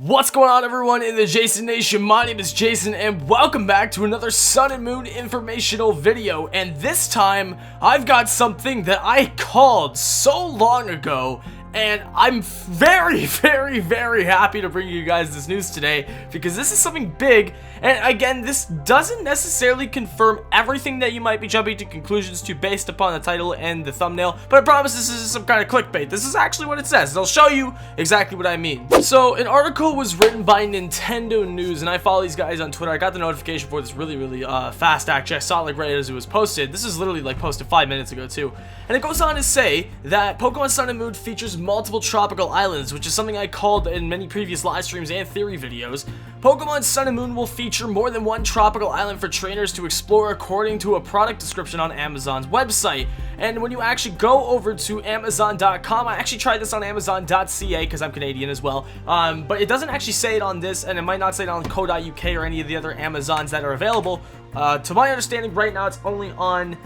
What's going on, everyone in the Jason Nation? My name is Jason and welcome back to another Sun and Moon informational video. And this time I've got something that I called so long ago, and I'm very happy to bring you guys this news today because this is something big. And again, this doesn't necessarily confirm everything that you might be jumping to conclusions to based upon the title and the thumbnail, but I promise this isn't some kind of clickbait. This is actually what it says. I'll show you exactly what I mean. So an article was written by Nintendo News, and I follow these guys on Twitter. I got the notification for this really fast. Actually, I saw it like right as it was posted. This is literally like posted 5 minutes ago too. And it goes on to say that Pokemon Sun and Moon features multiple tropical islands, which is something I called in many previous live streams and theory videos. Pokemon Sun and Moon will feature more than one tropical island for trainers to explore according to a product description on Amazon's website. And when you actually go over to Amazon.com, I actually tried this on Amazon.ca because I'm Canadian as well, but it doesn't actually say it on this, and it might not say it on co.uk or any of the other Amazons that are available. To my understanding, right now it's only on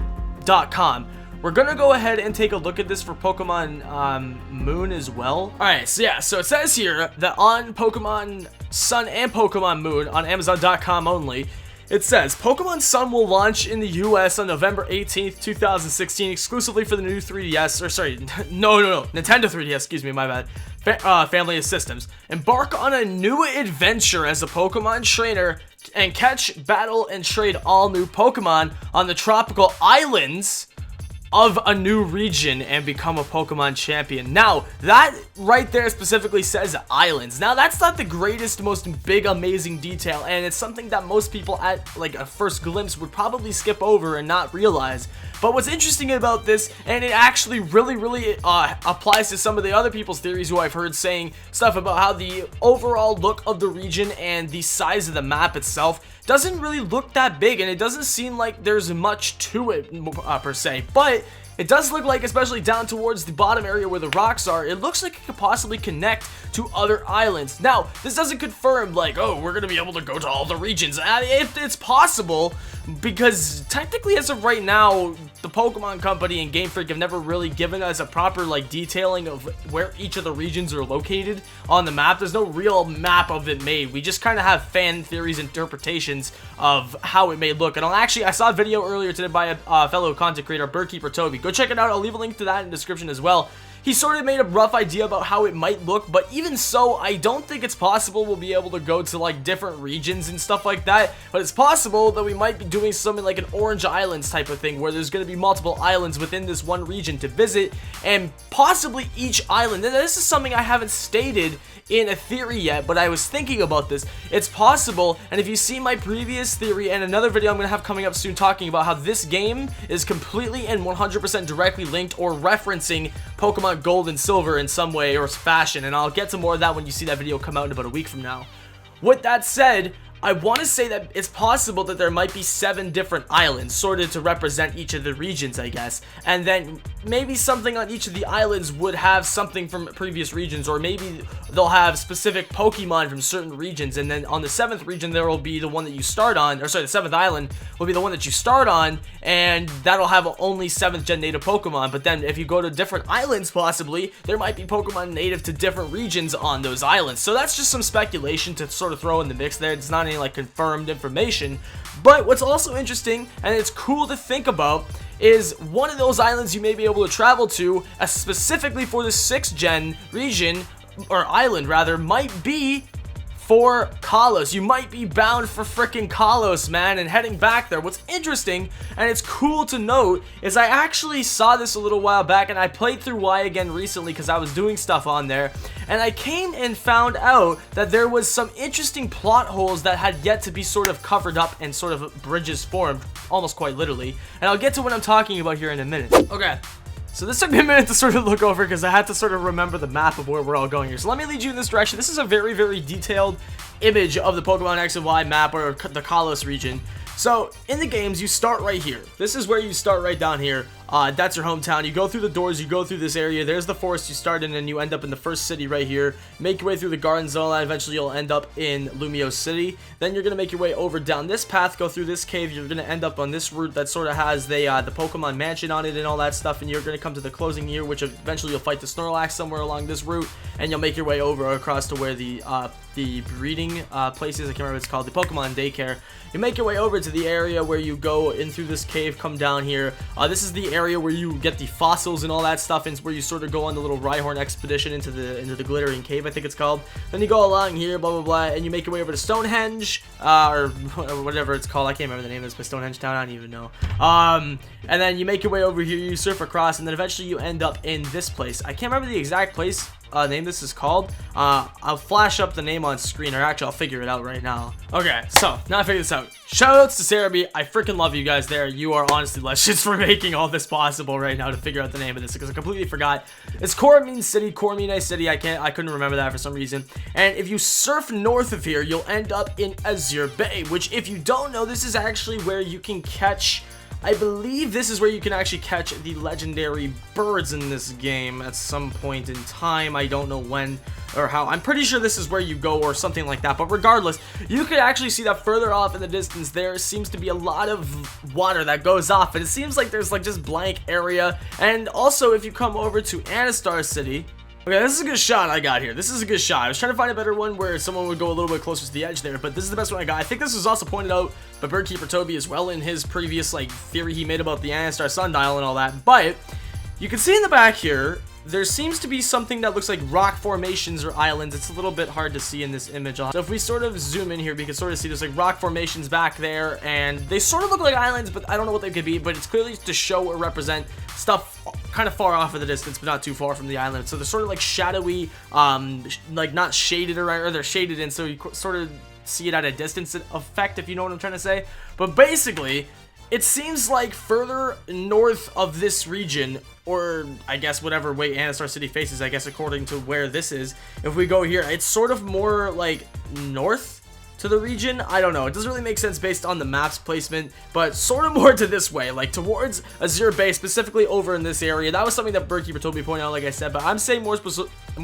.com. We're gonna go ahead and take a look at this for Pokemon Moon as well. Alright, so yeah, so it says here that on Pokemon Sun and Pokemon Moon on Amazon.com only, it says Pokemon Sun will launch in the US on November 18th, 2016, exclusively for the new 3DS, or sorry, no, Nintendo 3DS, excuse me, my bad, family of systems. Embark on a new adventure as a Pokemon trainer and catch, battle, and trade all new Pokemon on the tropical islands of a new region and become a Pokemon champion. Now, that right there specifically says islands. Now, that's not the greatest, most big, amazing detail, and it's something that most people at like a first glimpse would probably skip over and not realize. But what's interesting about this, and it actually really applies to some of the other people's theories who I've heard saying stuff about how the overall look of the region and the size of the map itself doesn't really look that big, and it doesn't seem like there's much to it per se, but it does look like, especially down towards the bottom area where the rocks are, it looks like it could possibly connect to other islands. Now, this doesn't confirm like, oh, we're gonna be able to go to all the regions. It's possible, because technically as of right now, the Pokemon Company and Game Freak have never really given us a proper like detailing of where each of the regions are located on the map. There's no real map of it made. We just kind of have fan theories, interpretations of how it may look. And I saw a video earlier today by a fellow content creator, Birdkeeper Toby. Go check it out. I'll leave a link to that in the description as well. He sort of made a rough idea about how it might look, but even so, I don't think it's possible we'll be able to go to like different regions and stuff like that, but it's possible that we might be doing something like an Orange Islands type of thing, where there's going to be multiple islands within this one region to visit, and possibly each island, and this is something I haven't stated in a theory yet, but I was thinking about this. It's possible, and if you see my previous theory and another video I'm going to have coming up soon talking about how this game is completely and 100% directly linked or referencing Pokemon Gold and Silver in some way or fashion, and I'll get to more of that when you see that video come out in about a week from now. With that said, I want to say that it's possible that there might be 7 different islands sorted to represent each of the regions, I guess, and then maybe something on each of the islands would have something from previous regions, or maybe they'll have specific Pokemon from certain regions, and then on the 7th region there will be the one that you start on, or sorry, the 7th island will be the one that you start on, and that'll have only 7th gen native Pokemon. But then if you go to different islands, possibly there might be Pokemon native to different regions on those islands. So that's just some speculation to sort of throw in the mix there. It's not any like confirmed information, but what's also interesting and it's cool to think about is one of those islands you may be able to travel to, specifically for the 6th gen region, or island rather, might be for Kalos. You might be bound for frickin' Kalos, man, and heading back there. What's interesting, and it's cool to note, is I actually saw this a little while back, and I played through Y again recently because I was doing stuff on there, and I came and found out that there was some interesting plot holes that had yet to be sort of covered up and sort of bridges formed, almost quite literally, and I'll get to what I'm talking about here in a minute. Okay. So this took me a minute to sort of look over because I had to sort of remember the map of where we're all going here. So let me lead you in this direction. This is a very detailed image of the Pokemon X and Y map, or the Kalos region. So in the games, you start right here. This is where you start, right down here. That's your hometown. You go through the doors, you go through this area. There's the forest you start in, and you end up in the first city right here. Make your way through the gardens and all that. Eventually, you'll end up in Lumio City. Then you're going to make your way over down this path, go through this cave. You're going to end up on this route that sort of has the Pokemon Mansion on it and all that stuff. And you're going to come to the closing here, which eventually you'll fight the Snorlax somewhere along this route. And you'll make your way over across to where the breeding places, I can't remember what it's called, the Pokemon daycare. You make your way over to the area where you go in through this cave, come down here. This is the area where you get the fossils and all that stuff, and it's where you sort of go on the little Rhyhorn expedition into the glittering cave, I think it's called. Then you go along here, blah blah blah, and you make your way over to Stonehenge, or whatever it's called. I can't remember the name of this, but Stonehenge Town, I don't even know. And then you make your way over here, you surf across, and then eventually you end up in this place. I can't remember the exact place name this is called. I'll flash up the name on screen, or actually I'll figure it out right now. Okay, so now I figured this out. Shoutouts to Sarah B. I freaking love you guys there. You are honestly legends for making all this possible right now to figure out the name of this, because I completely forgot. It's Coromine City, Coromine City. I couldn't remember that for some reason. And if you surf north of here, you'll end up in Azure Bay, which, if you don't know, this is actually where you can catch, I believe this is where you can actually catch the legendary birds in this game at some point in time. I don't know when or how. I'm pretty sure this is where you go or something like that. But regardless, you could actually see that further off in the distance there seems to be a lot of water that goes off. And it seems like there's like just blank area. And also, if you come over to Anastar City, okay, this is a good shot I got here. This is a good shot. I was trying to find a better one where someone would go a little bit closer to the edge there, but this is the best one I got. I think this was also pointed out by Birdkeeper Toby as well in his previous like theory he made about the Anastar sundial and all that. But you can see in the back here, there seems to be something that looks like rock formations or islands. It's a little bit hard to see in this image. So if we sort of zoom in here, we can sort of see there's like rock formations back there, and they sort of look like islands, but I don't know what they could be. But it's clearly to show or represent stuff kind of far off in the distance, but not too far from the island. So they're sort of like shadowy, like not shaded or they're shaded in, so you sort of see it at a distance effect, if you know what I'm trying to say. But basically, it seems like further north of this region, or I guess whatever way Anastar City faces, I guess according to where this is, if we go here, it's sort of more like north to the region. I don't know, it doesn't really make sense based on the map's placement, but sort of more to this way, like towards Azure Bay, specifically over in this area. That was something that Birdkeeper told me to point out, like I said, but I'm saying more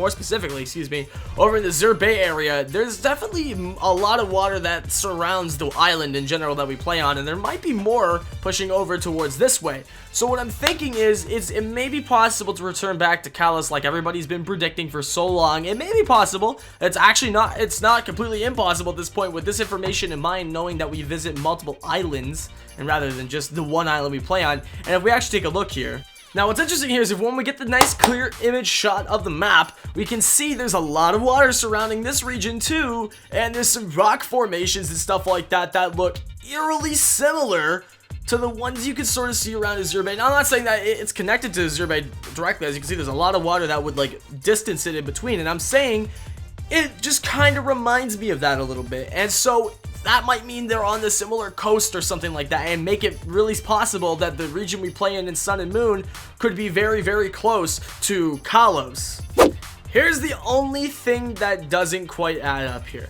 specifically, excuse me, over in the Azure Bay area, there's definitely a lot of water that surrounds the island in general that we play on, and there might be more pushing over towards this way. So what I'm thinking is it may be possible to return back to Kalos like everybody's been predicting for so long. It may be possible. It's actually not, it's not completely impossible at this point with this information in mind, knowing that we visit multiple islands and rather than just the one island we play on. And if we actually take a look here, now what's interesting here is if when we get the nice clear image shot of the map, we can see there's a lot of water surrounding this region too, and there's some rock formations and stuff like that that look eerily similar to the ones you can sort of see around Azure Bay. Now, I'm not saying that it's connected to Azure Bay directly. As you can see, there's a lot of water that would like distance it in between, and I'm saying it just kind of reminds me of that a little bit. And so that might mean they're on the similar coast or something like that, and make it really possible that the region we play in Sun and Moon could be very, very close to Kalos. Here's the only thing that doesn't quite add up here.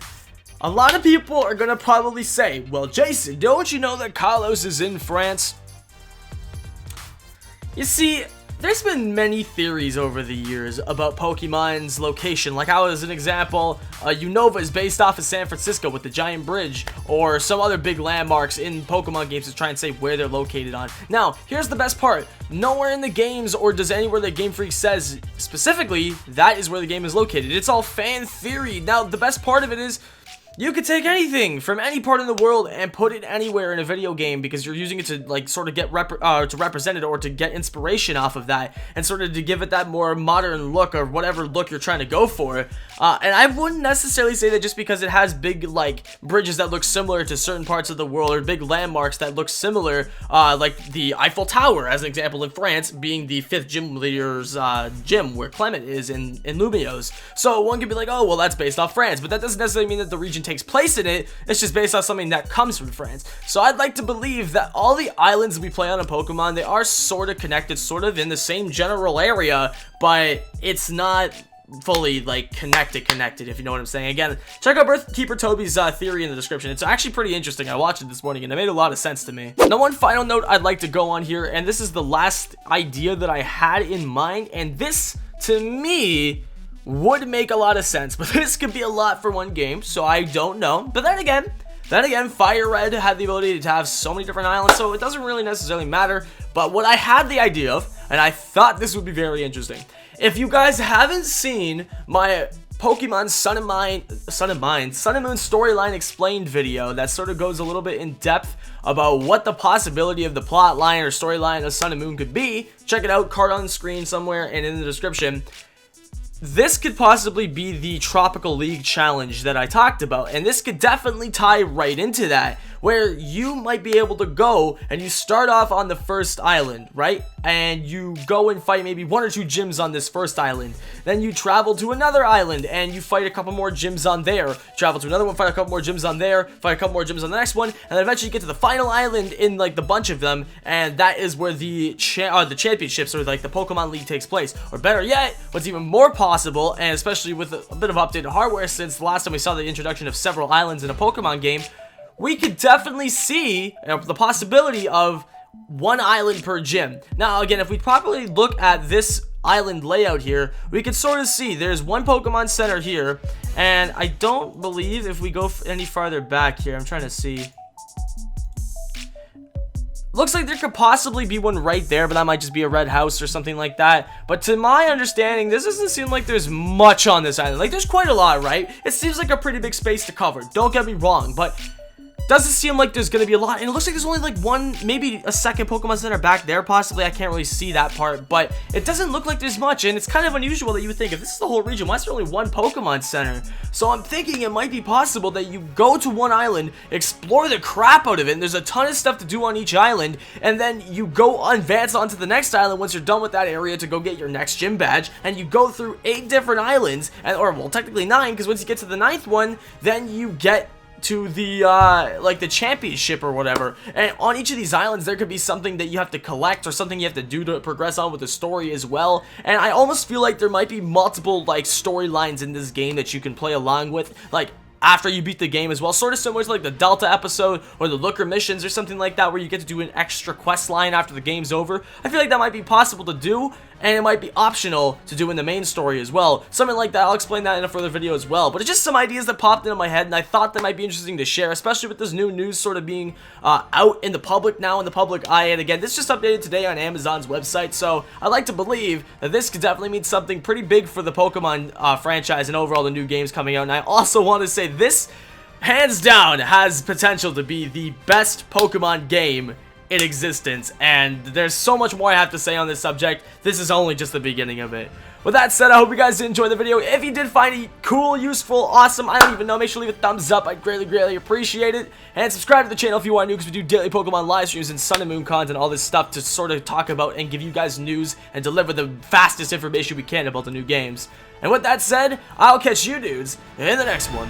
A lot of people are going to probably say, well, Jason, don't you know that Kalos is in France? You see, there's been many theories over the years about Pokemon's location. Like how, as an example, Unova is based off of San Francisco with the giant bridge, or some other big landmarks in Pokemon games to try and say where they're located on. Now, here's the best part. Nowhere in the games or does anywhere that Game Freak says specifically that is where the game is located. It's all fan theory. Now, the best part of it is, you could take anything from any part of the world and put it anywhere in a video game because you're using it to like sort of get to represent it or to get inspiration off of that and sort of to give it that more modern look or whatever look you're trying to go for. And I wouldn't necessarily say that just because it has big like bridges that look similar to certain parts of the world or big landmarks that look similar, like the Eiffel Tower as an example in France being the 5th gym leader's gym where Clement is in Lumiose. So one could be like, oh well, that's based off France, but that doesn't necessarily mean that the region takes place in it. It's just based on something that comes from France. So I'd like to believe that all the islands we play on in Pokemon, they are sort of connected, sort of in the same general area, but it's not fully like connected, if you know what I'm saying. Again, check out Birthkeeper Toby's theory in the description. It's actually pretty interesting. I watched it this morning and it made a lot of sense to me. Now, one final note I'd like to go on here, and this is the last idea that I had in mind, and this to me would make a lot of sense, but this could be a lot for one game, so I don't know. But then again, Fire Red had the ability to have so many different islands, so it doesn't really necessarily matter. But what I had the idea of, and I thought this would be very interesting, if you guys haven't seen my Pokemon Sun and Moon storyline explained video that sort of goes a little bit in depth about what the possibility of the plot line or storyline of Sun and Moon could be, check it out, card on the screen somewhere and in the description. This could possibly be the Tropical League challenge that I talked about, and this could definitely tie right into that, where you might be able to go and you start off on the first island, right? And you go and fight maybe 1 or 2 gyms on this first island. Then you travel to another island and you fight a couple more gyms on there. Travel to another one, fight a couple more gyms on there, fight a couple more gyms on the next one, and then eventually you get to the final island in like the bunch of them, and that is where the championships or like the Pokemon League takes place. Or better yet, what's even more possible, and especially with a bit of updated hardware since the last time we saw the introduction of several islands in a Pokemon game, we could definitely see the possibility of 1 island per gym. Now, again, if we properly look at this island layout here, we could sort of see there's 1 Pokemon Center here, and I don't believe if we go any farther back here, I'm trying to see. Looks like there could possibly be one right there, but that might just be a red house or something like that. But to my understanding, this doesn't seem like there's much on this island. Like, there's quite a lot, right? It seems like a pretty big space to cover. Don't get me wrong, but doesn't seem like there's going to be a lot. And it looks like there's only like 1, maybe a second Pokemon Center back there, possibly. I can't really see that part, but it doesn't look like there's much. And it's kind of unusual that you would think, if this is the whole region, why is there only 1 Pokemon Center? So I'm thinking it might be possible that you go to 1 island, explore the crap out of it, and there's a ton of stuff to do on each island, and then you go advance onto the next island once you're done with that area to go get your next gym badge, and you go through 8 different islands, or well, technically 9, because once you get to the 9th one, then you get to the like the championship or whatever, and on each of these islands there could be something that you have to collect or something you have to do to progress on with the story as well. And I almost feel like there might be multiple like storylines in this game that you can play along with, like after you beat the game as well, sort of similar to like the Delta episode or the Looker missions or something like that, where you get to do an extra quest line after the game's over. I feel like that might be possible to do, and it might be optional to do in the main story as well. Something like that. I'll explain that in a further video as well. But it's just some ideas that popped into my head, and I thought that might be interesting to share, especially with this new news sort of being out in the public now, in the public eye. And again, this just updated today on Amazon's website, so I like to believe that this could definitely mean something pretty big for the Pokemon franchise and overall the new games coming out. And I also want to say this, hands down, has potential to be the best Pokemon game in existence, and there's so much more I have to say on this subject. This is only just the beginning of it. With that said, I hope you guys did enjoy the video. If you did find it cool, useful, awesome, I don't even know, make sure to leave a thumbs up. I'd greatly appreciate it. And subscribe to the channel if you are new, because we do daily Pokemon live streams and Sun and Moon content, all this stuff to sort of talk about and give you guys news and deliver the fastest information we can about the new games. And with that said, I'll catch you dudes in the next one.